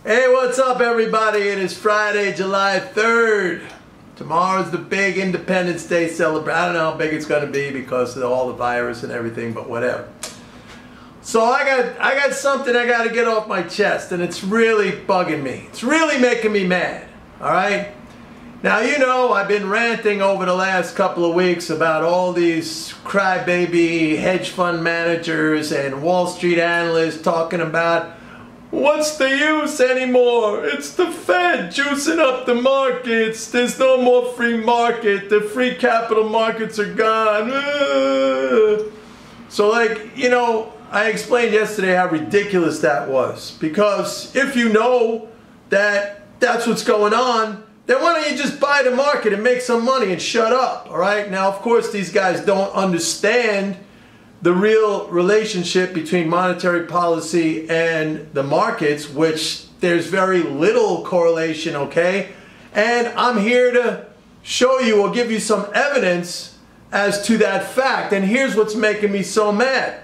Hey, what's up everybody? It is Friday, July 3rd. Tomorrow's the big Independence Day celebration. I don't know how big it's going to be because of all the virus and everything, but whatever. So I got something I got to get off my chest, and it's really bugging me. It's really making me mad, all right? Now, you know, I've been ranting over the last couple of weeks about all these crybaby hedge fund managers and Wall Street analysts talking about what's the use anymore? It's the Fed juicing up the markets. There's no more free market. The free capital markets are gone. So, like, you know, I explained yesterday how ridiculous that was. Because if you know that that's what's going on, then why don't you just buy the market and make some money and shut up, all right? Now, of course, these guys don't understand the real relationship between monetary policy and the markets, which there's very little correlation, okay? And I'm here to show you or give you some evidence as to that fact. And here's what's making me so mad.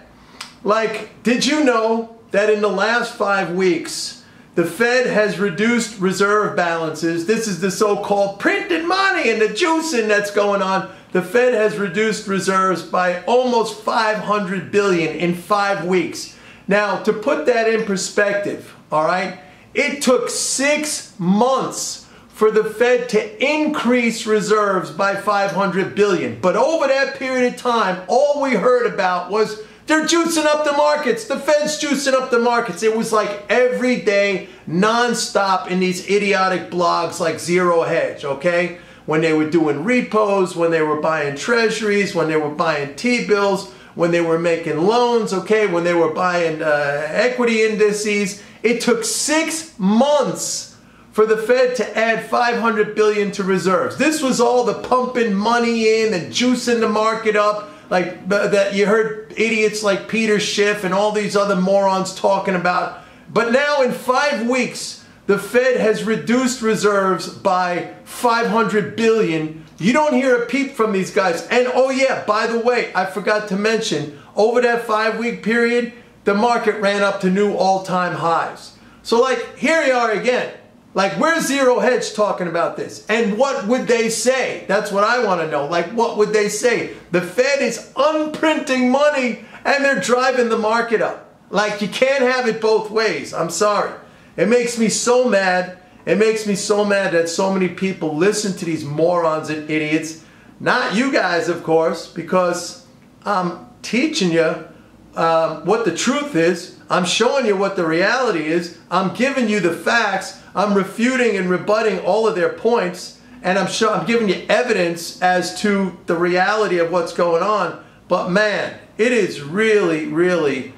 Like, did you know that in the last 5 weeks, the Fed has reduced reserve balances? This is the so-called printed money and the juicing that's going on. The Fed has reduced reserves by almost $500 billion in 5 weeks. Now, to put that in perspective, all right, it took 6 months for the Fed to increase reserves by $500 billion. But over that period of time, all we heard about was they're juicing up the markets. The Fed's juicing up the markets. It was like every day, nonstop in these idiotic blogs like Zero Hedge, okay? When they were doing repos, when they were buying treasuries, when they were buying T-bills, when they were making loans, okay? When they were buying equity indices. It took 6 months for the Fed to add $500 billion to reserves. This was all the pumping money in and juicing the market up. Like that, you heard idiots like Peter Schiff and all these other morons talking about. But now in 5 weeks, the Fed has reduced reserves by $500 billion. You don't hear a peep from these guys. And oh yeah, by the way, I forgot to mention, over that 5-week period, the market ran up to new all-time highs. So like, here you are again. Like, where's Zero Hedge talking about this? And what would they say? That's what I want to know. Like, what would they say? The Fed is unprinting money and they're driving the market up. Like, you can't have it both ways. I'm sorry. It makes me so mad. It makes me so mad that so many people listen to these morons and idiots. Not you guys, of course, because I'm teaching you what the truth is. I'm showing you what the reality is. I'm giving you the facts. I'm refuting and rebutting all of their points, and I'm giving you evidence as to the reality of what's going on. But man, it is really, really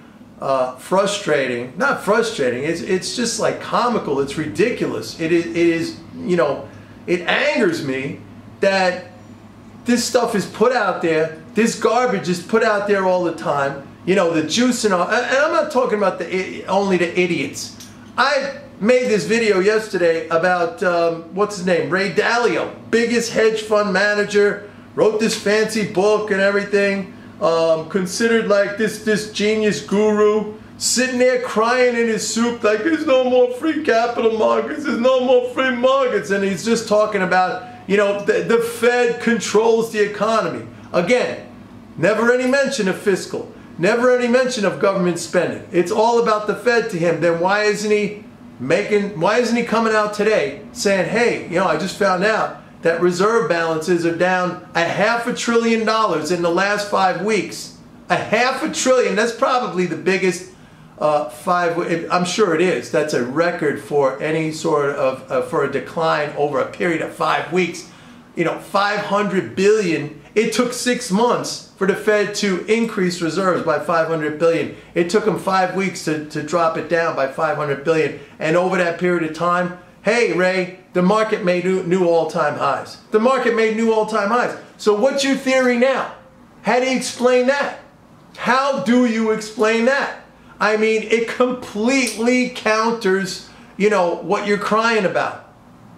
frustrating. Not frustrating. It's just like comical. It's ridiculous. It is. You know, it angers me that this stuff is put out there. This garbage is put out there all the time. You know, the juice and all. And I'm not talking about only the idiots. I made this video yesterday about, what's his name, Ray Dalio, biggest hedge fund manager, wrote this fancy book and everything, considered like this genius guru, sitting there crying in his soup like there's no more free capital markets, there's no more free markets, and he's just talking about, you know, the Fed controls the economy. Again, never any mention of fiscal, never any mention of government spending. It's all about the Fed to him. Then why isn't he coming out today saying, hey, you know, I just found out that reserve balances are down $500 billion in the last 5 weeks. $500 billion. That's probably the biggest I'm sure it is. That's a record for any sort of for a decline over a period of 5 weeks. You know, $500 billion. It took 6 months for the Fed to increase reserves by $500 billion. It took them 5 weeks to drop it down by $500 billion. And over that period of time, hey, Ray, the market made new all-time highs. The market made new all-time highs. So what's your theory now? How do you explain that? How do you explain that? I mean, it completely counters, you know, what you're crying about.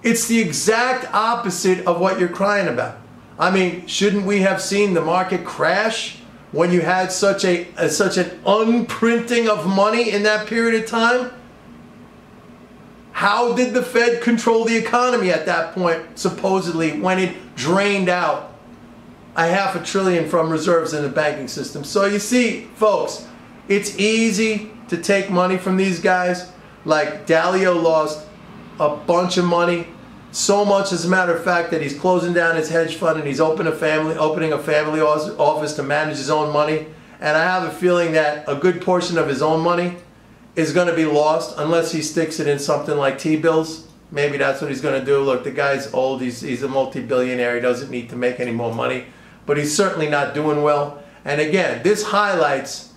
It's the exact opposite of what you're crying about. I mean, shouldn't we have seen the market crash when you had such an unprinting of money in that period of time? How did the Fed control the economy at that point, supposedly, when it drained out $500 billion from reserves in the banking system? So you see, folks, it's easy to take money from these guys. Like Dalio lost a bunch of money, so much as a matter of fact that he's closing down his hedge fund and he's opening a family office to manage his own money. And I have a feeling that a good portion of his own money is going to be lost unless he sticks it in something like T-bills. Maybe that's what he's going to do. Look, the guy's old. He's a multi-billionaire. He doesn't need to make any more money. But he's certainly not doing well. And again, this highlights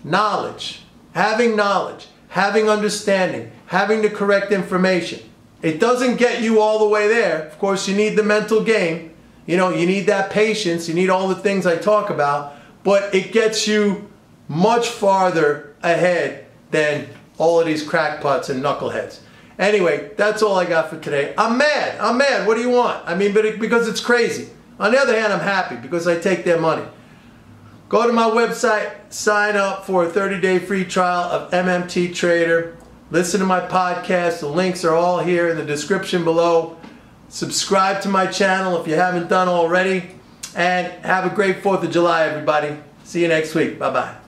knowledge, having understanding, having the correct information. It doesn't get you all the way there. Of course, you need the mental game. You know, you need that patience. You need all the things I talk about. But it gets you much farther ahead than all of these crackpots and knuckleheads. Anyway, that's all I got for today. I'm mad. What do you want? I mean, because it's crazy. On the other hand, I'm happy because I take their money. Go to my website, sign up for a 30-day free trial of MMT Trader. Listen to my podcast. The links are all here in the description below. Subscribe to my channel if you haven't done already. And have a great 4th of July, everybody. See you next week. Bye-bye.